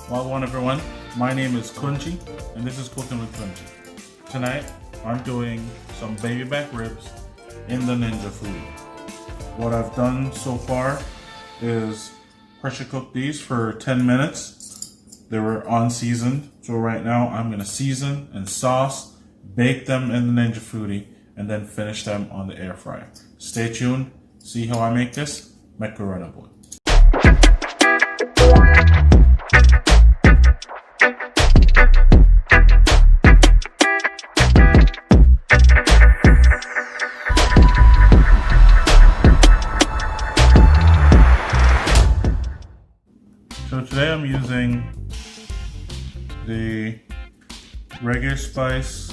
Wagwan everyone, my name is Kunchi and this is Cooking with Kunchi. Tonight I'm doing some baby back ribs in the Ninja FOODI. What I've done so far is pressure cook these for 10 minutes. They were unseasoned, so right now I'm going to season and sauce, bake them in the Ninja FOODI, and then finish them on the air fryer. Stay tuned, see how I make this. Macaroni boy. So today I'm using the Reggae Spice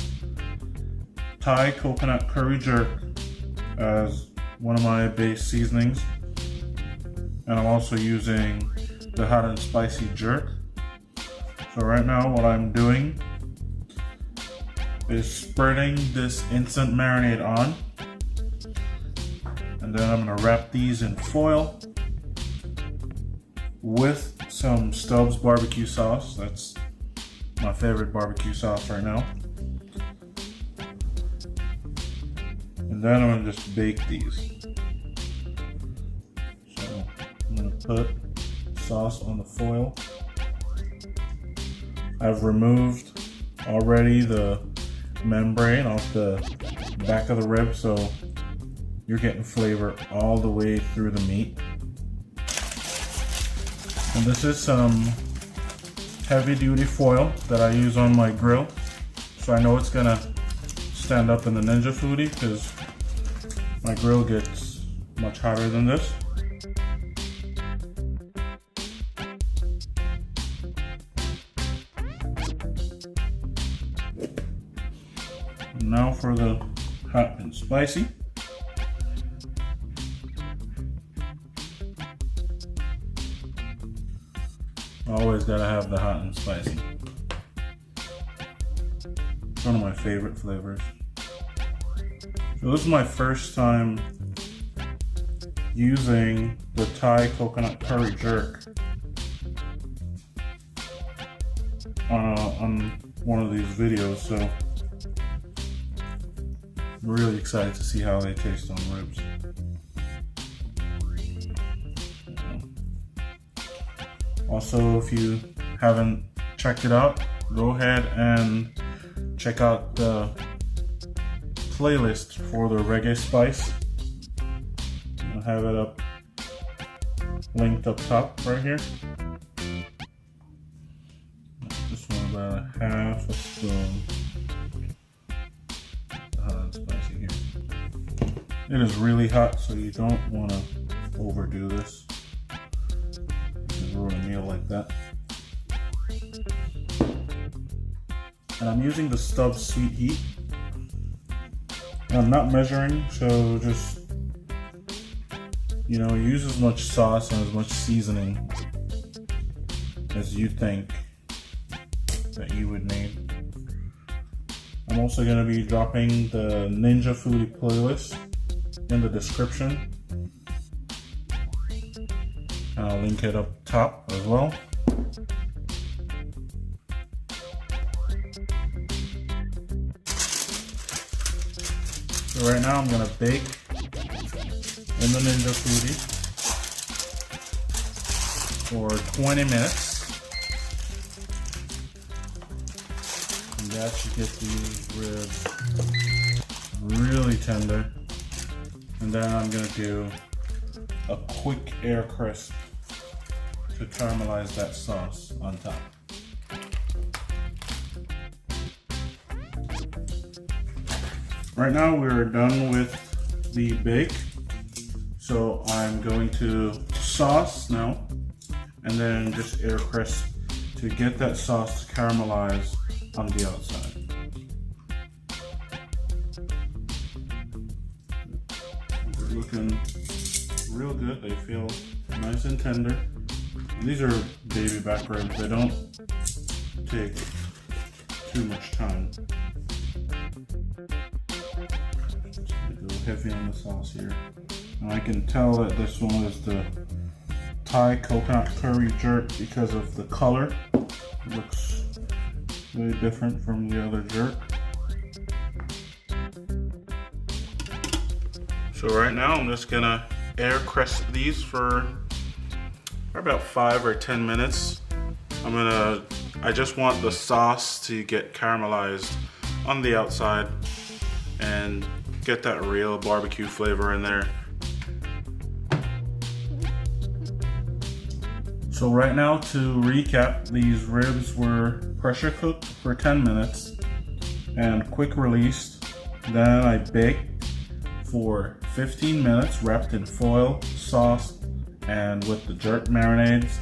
Thai Coconut Curry Jerk as one of my base seasonings, and I'm also using the hot and spicy jerk. So right now what I'm doing is spreading this instant marinade on, and then I'm going to wrap these in foil with some Stubbs barbecue sauce. That's my favorite barbecue sauce right now. And then I'm going to just bake these. So I'm going to put sauce on the foil. I've removed already the membrane off the back of the rib, so you're getting flavor all the way through the meat. And this is some heavy duty foil that I use on my grill, so I know it's gonna stand up in the Ninja FOODI because my grill gets much hotter than this. And now for the hot and spicy. Always gotta have the hot and spicy. It's one of my favorite flavors. So this is my first time using the Thai coconut curry jerk on one of these videos, so I'm really excited to see how they taste on ribs. Also, if you haven't checked it out, go ahead and check out the playlist for the Reggae Spice. I'll have it up, linked up top right here. This one about a half a spoon. Hot and spicy here. It is really hot, so you don't want to overdo this. Ruin a meal like that. And I'm using the Stubbs Sweet Heat. And I'm not measuring, so just, use as much sauce and as much seasoning as you think that you would need. I'm also going to be dropping the Ninja FOODI playlist in the description. I'll link it up top as well. So right now I'm gonna bake in the Ninja FOODI for 20 minutes. And that should get these ribs really tender. And then I'm gonna do a quick air crisp to caramelize that sauce on top. Right now we're done with the bake, so I'm going to sauce now and then just air crisp to get that sauce to caramelize on the outside. They're looking real good. They feel nice and tender. And these are baby back ribs. They don't take too much time. A little heavy on the sauce here. And I can tell that this one is the Thai coconut curry jerk because of the color. Looks really different from the other jerk. So right now I'm just gonna air crisp these for about 5 or 10 minutes. I just want the sauce to get caramelized on the outside and get that real barbecue flavor in there. So right now, to recap, these ribs were pressure cooked for 10 minutes and quick released. Then I baked for 15 minutes wrapped in foil, sauce, and with the jerk marinades,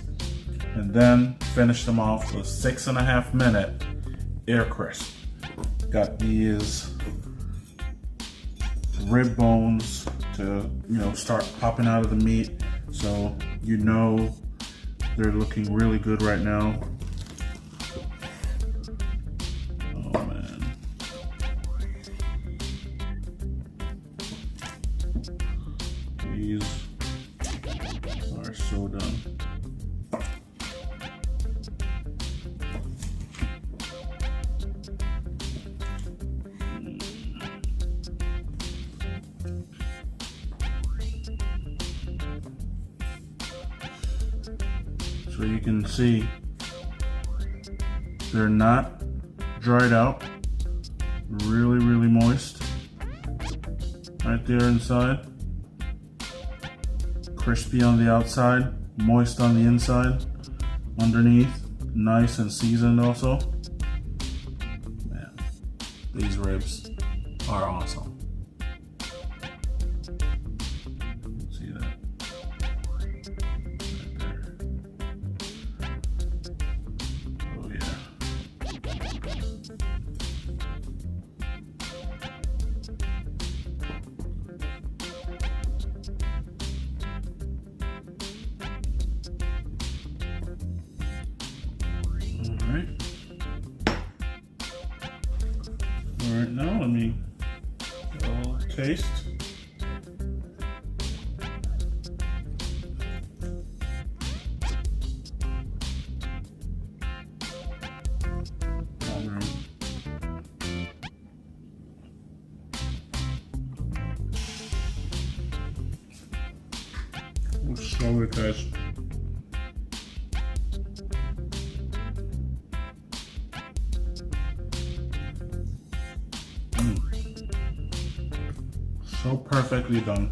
and then finished them off with 6.5 minute air crisp. Got these rib bones to start popping out of the meat, so they're looking really good right now. Oh man. These are so done. So you can see they're not dried out, really moist right there inside, crispy on the outside, moist on the inside, underneath nice and seasoned also. Man, these ribs are awesome. See that? Alright, now let me get a little taste. So good, guys. So perfectly done.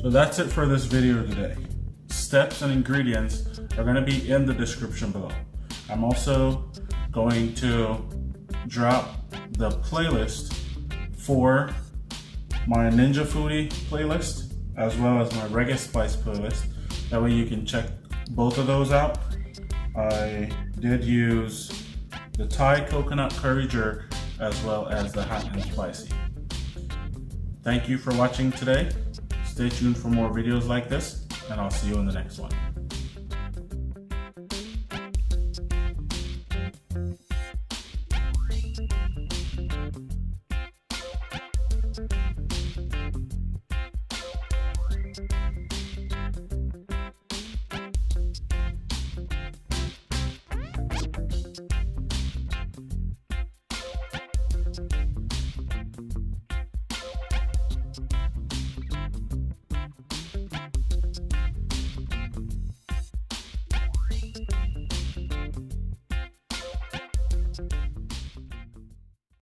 So that's it for this video today. Steps and ingredients are going to be in the description below. I'm also going to drop the playlist for my Ninja Foodie playlist as well as my Reggae Spice playlist. That way you can check both of those out. I did use the Thai coconut curry jerk as well as the hot and spicy. Thank you for watching today. Stay tuned for more videos like this, and I'll see you in the next one.